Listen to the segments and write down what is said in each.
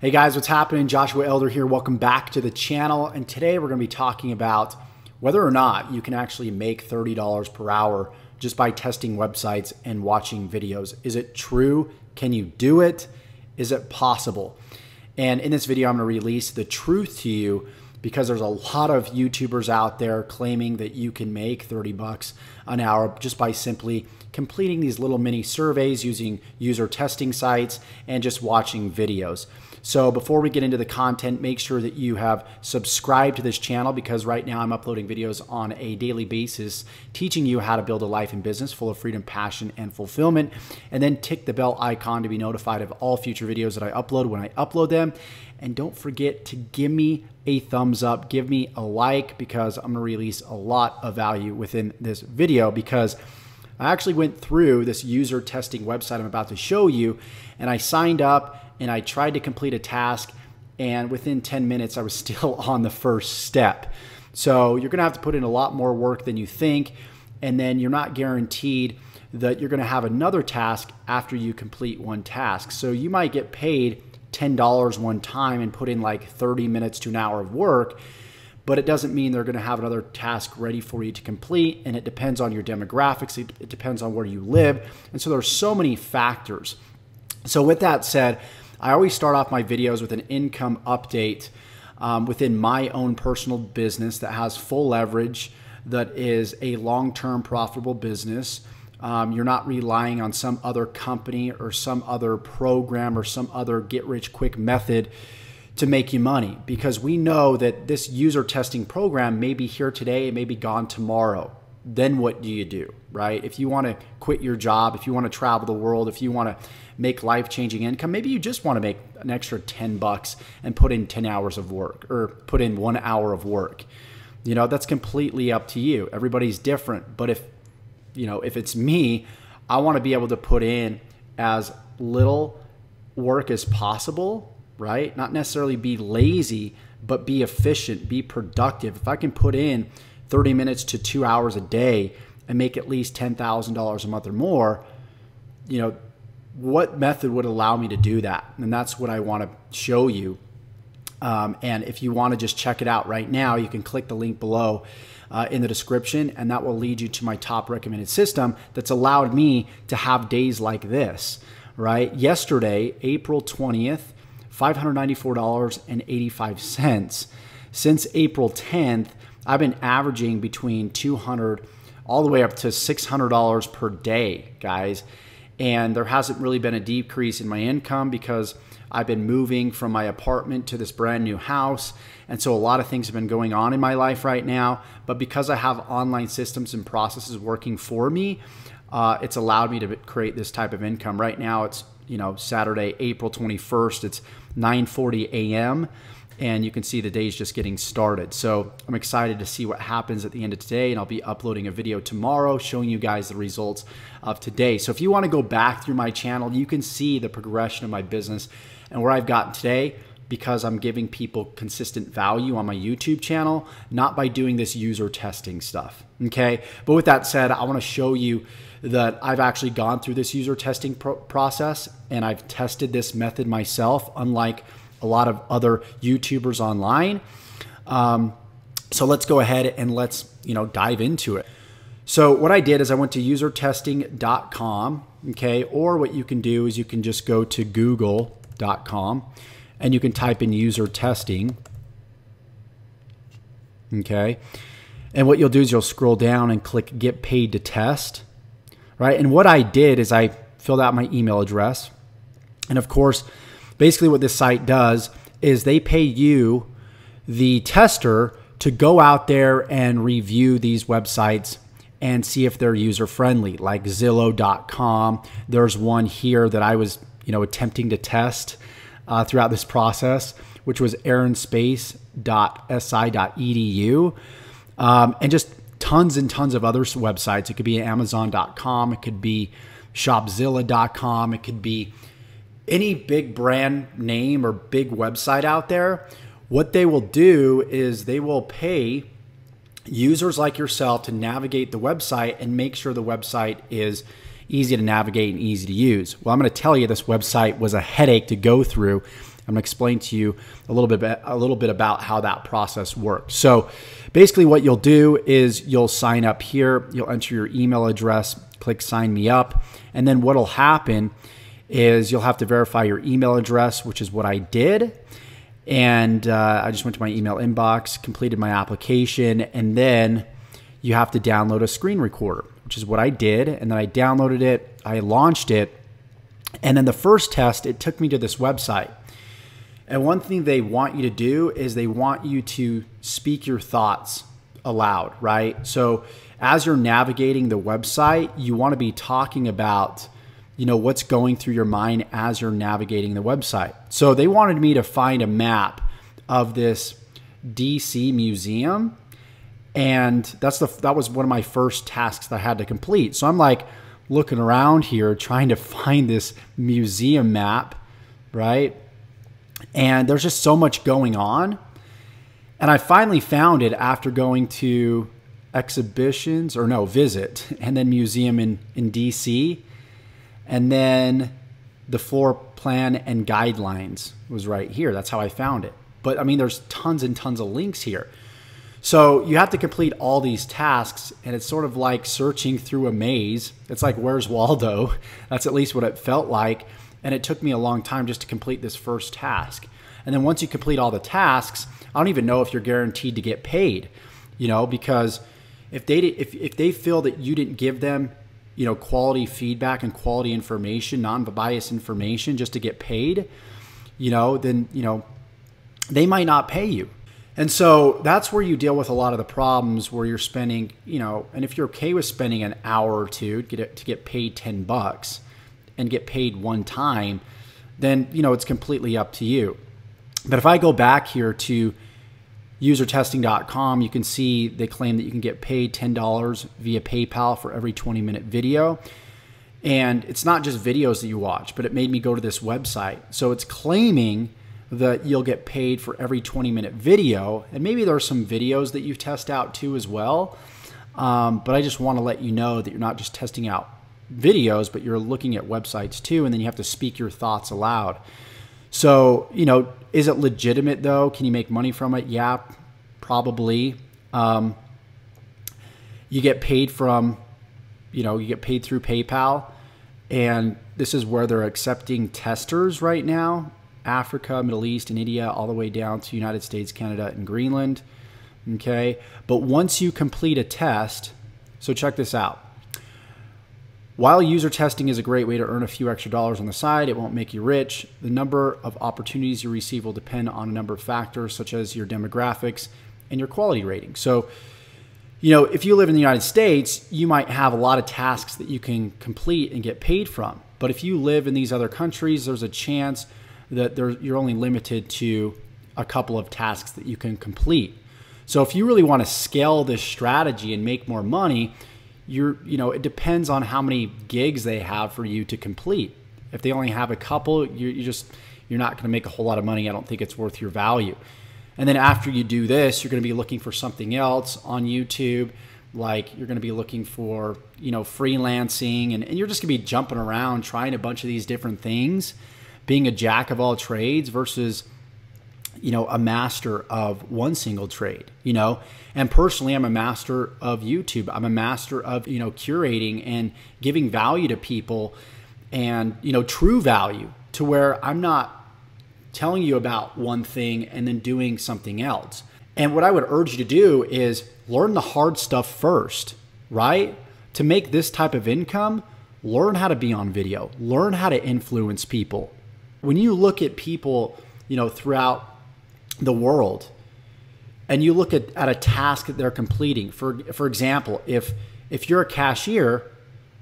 Hey guys, what's happening? Joshua Elder here. Welcome back to the channel. And today we're going to be talking about whether or not you can actually make $30 per hour just by testing websites and watching videos. Is it true? Can you do it? Is it possible? And in this video, I'm going to release the truth to you because there's a lot of YouTubers out there claiming that you can make 30 bucks an hour just by simply completing these little mini surveys using user testing sites and just watching videos. So before we get into the content, make sure that you have subscribed to this channel because right now I'm uploading videos on a daily basis teaching you how to build a life and business full of freedom, passion, and fulfillment. And then tick the bell icon to be notified of all future videos that I upload when I upload them. And don't forget to give me a thumbs up, give me a like, because I'm going to release a lot of value within this video because I actually went through this user testing website I'm about to show you, and I signed up and I tried to complete a task, and within 10 minutes I was still on the first step. So you're going to have to put in a lot more work than you think, and then you're not guaranteed that you're going to have another task after you complete one task. So you might get paid $10 one time and put in like 30 minutes to an hour of work, but it doesn't mean they're going to have another task ready for you to complete, and it depends on your demographics, it depends on where you live, and so there's so many factors. So with that said, I always start off my videos with an income update within my own personal business that has full leverage, that is a long-term profitable business. You're not relying on some other company or some other program or some other get-rich-quick method to make you money, because we know that this user testing program may be here today, it may be gone tomorrow. Then what do you do, right? If you want to quit your job, if you want to travel the world, if you want to make life-changing income, maybe you just want to make an extra 10 bucks and put in 10 hours of work or put in 1 hour of work. You know, that's completely up to you. Everybody's different. But if it's me, I want to be able to put in as little work as possible, right? Not necessarily be lazy, but be efficient, be productive. If I can put in 30 minutes to 2 hours a day and make at least $10,000 a month or more, what method would allow me to do that? And that's what I want to show you. And if you want to just check it out right now, you can click the link below in the description, and that will lead you to my top recommended system that's allowed me to have days like this, right? Yesterday, April 20th, $594.85. Since April 10th, I've been averaging between $200 all the way up to $600 per day, guys. And there hasn't really been a decrease in my income because I've been moving from my apartment to this brand new house. And so a lot of things have been going on in my life right now. But because I have online systems and processes working for me, it's allowed me to create this type of income. Right now, it's Saturday, April 21st. It's 9:40 a.m. and you can see the day's just getting started. So I'm excited to see what happens at the end of today, and I'll be uploading a video tomorrow showing you guys the results of today. So if you want to go back through my channel, you can see the progression of my business and where I've gotten today, because I'm giving people consistent value on my YouTube channel, not by doing this user testing stuff, okay? But with that said, I want to show you that I've actually gone through this user testing process, and I've tested this method myself, unlike a lot of other YouTubers online. So let's go ahead and let's dive into it. So what I did is I went to usertesting.com, okay? Or what you can do is you can just go to google.com and you can type in user testing, okay? And what you'll do is you'll scroll down and click get paid to test, right? And what I did is I filled out my email address, and of course, basically what this site does is they pay you, the tester, to go out there and review these websites and see if they're user-friendly, like Zillow.com. There's one here that I was attempting to test throughout this process, which was aaronspace.si.edu, and just tons and tons of other websites. It could be Amazon.com, it could be Shopzilla.com, it could be any big brand name or big website out there. What they will do is they will pay users like yourself to navigate the website and make sure the website is easy to navigate and easy to use. Well, I'm going to tell you this website was a headache to go through, I'm going to explain to you a little bit about how that process works. So basically what you'll do is you'll sign up here, you'll enter your email address, click sign me up, and then what'll happen is you'll have to verify your email address, which is what I did. And I just went to my email inbox, completed my application, and then you have to download a screen recorder, which is what I did. And then I downloaded it, I launched it, and then the first test, it took me to this website. And one thing they want you to do is they want you to speak your thoughts aloud, right? So as you're navigating the website, you want to be talking about, you know, what's going through your mind as you're navigating the website. So they wanted me to find a map of this DC museum. And that was one of my first tasks that I had to complete. So I'm like looking around here trying to find this museum map, right? And there's just so much going on. And I finally found it after going to visit, and then museum in DC. And then the floor plan and guidelines was right here. That's how I found it. But I mean, there's tons and tons of links here. So you have to complete all these tasks, and it's sort of like searching through a maze. It's like, where's Waldo? That's at least what it felt like. And it took me a long time just to complete this first task. And then once you complete all the tasks, I don't even know if you're guaranteed to get paid, you know, because if they feel that you didn't give them, you know, quality feedback and quality information, non-biased information just to get paid, you know, then, you know, they might not pay you. And so that's where you deal with a lot of the problems where you're spending, you know, and if you're okay with spending an hour or two to get paid $10 and get paid one time, then, you know, it's completely up to you. But if I go back here to usertesting.com, you can see they claim that you can get paid $10 via PayPal for every 20-minute video. And it's not just videos that you watch, but it made me go to this website. So it's claiming that you'll get paid for every 20-minute video. And maybe there are some videos that you test out too as well. But I just want to let you know that you're not just testing out videos, but you're looking at websites too. And then you have to speak your thoughts aloud. So, you know, is it legitimate though? Can you make money from it? Yeah, probably. You get paid from, you know, you get paid through PayPal. And this is where they're accepting testers right now. Africa, Middle East, and India, all the way down to United States, Canada, and Greenland. Okay. But once you complete a test, so check this out. While user testing is a great way to earn a few extra dollars on the side, it won't make you rich. The number of opportunities you receive will depend on a number of factors, such as your demographics and your quality rating. So, you know, if you live in the United States, you might have a lot of tasks that you can complete and get paid from. But if you live in these other countries, there's a chance that you're only limited to a couple of tasks that you can complete. So if you really want to scale this strategy and make more money, you know, it depends on how many gigs they have for you to complete. If they only have a couple, you're not going to make a whole lot of money. I don't think it's worth your value. And then after you do this, you're going to be looking for something else on YouTube. Like you're going to be looking for, you know, freelancing, and you're just going to be jumping around trying a bunch of these different things, being a jack of all trades versus, you know, a master of one single trade, you know. And personally, I'm a master of YouTube. I'm a master of, you know, curating and giving value to people, and, you know, true value, to where I'm not telling you about one thing and then doing something else. And what I would urge you to do is learn the hard stuff first, right? To make this type of income, learn how to be on video, learn how to influence people. When you look at people, you know, throughout the world, and you look at a task that they're completing, for example, if you're a cashier,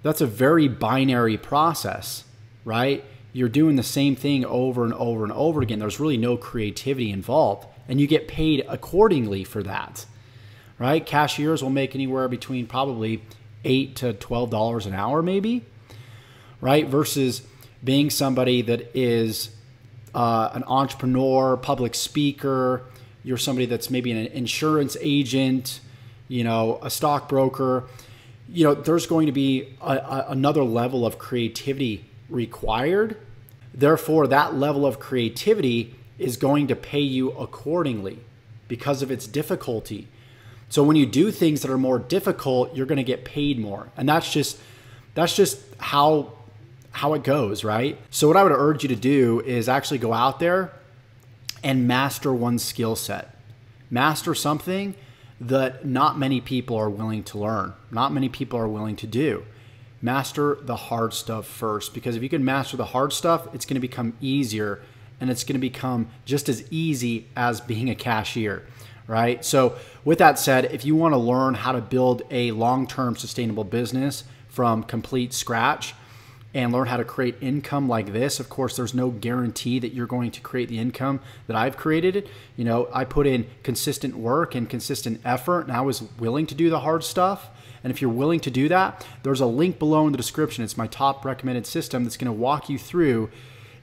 that's a very binary process, right? You're doing the same thing over and over and over again. There's really no creativity involved, and you get paid accordingly for that, right? Cashiers will make anywhere between probably $8 to $12 an hour maybe, right? Versus being somebody that is an entrepreneur, public speaker, you're somebody that's maybe an insurance agent, you know, a stockbroker, you know, there's going to be another level of creativity required. Therefore, that level of creativity is going to pay you accordingly because of its difficulty. So when you do things that are more difficult, you're going to get paid more. And that's just how it goes, right? So what I would urge you to do is actually go out there and master one skill set. Master something that not many people are willing to learn, not many people are willing to do. Master the hard stuff first, because if you can master the hard stuff, it's going to become easier, and it's going to become just as easy as being a cashier, right? So with that said, if you want to learn how to build a long-term sustainable business from complete scratch and learn how to create income like this, of course, there's no guarantee that you're going to create the income that I've created. You know, I put in consistent work and consistent effort, and I was willing to do the hard stuff. And if you're willing to do that, there's a link below in the description. It's my top recommended system that's going to walk you through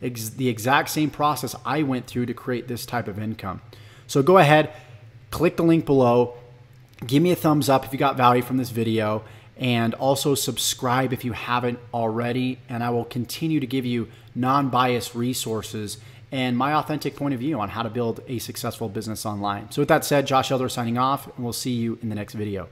the exact same process I went through to create this type of income. So go ahead, click the link below, give me a thumbs up if you got value from this video, and also subscribe if you haven't already. And I will continue to give you non-biased resources and my authentic point of view on how to build a successful business online. So with that said, Josh Elder signing off, and we'll see you in the next video.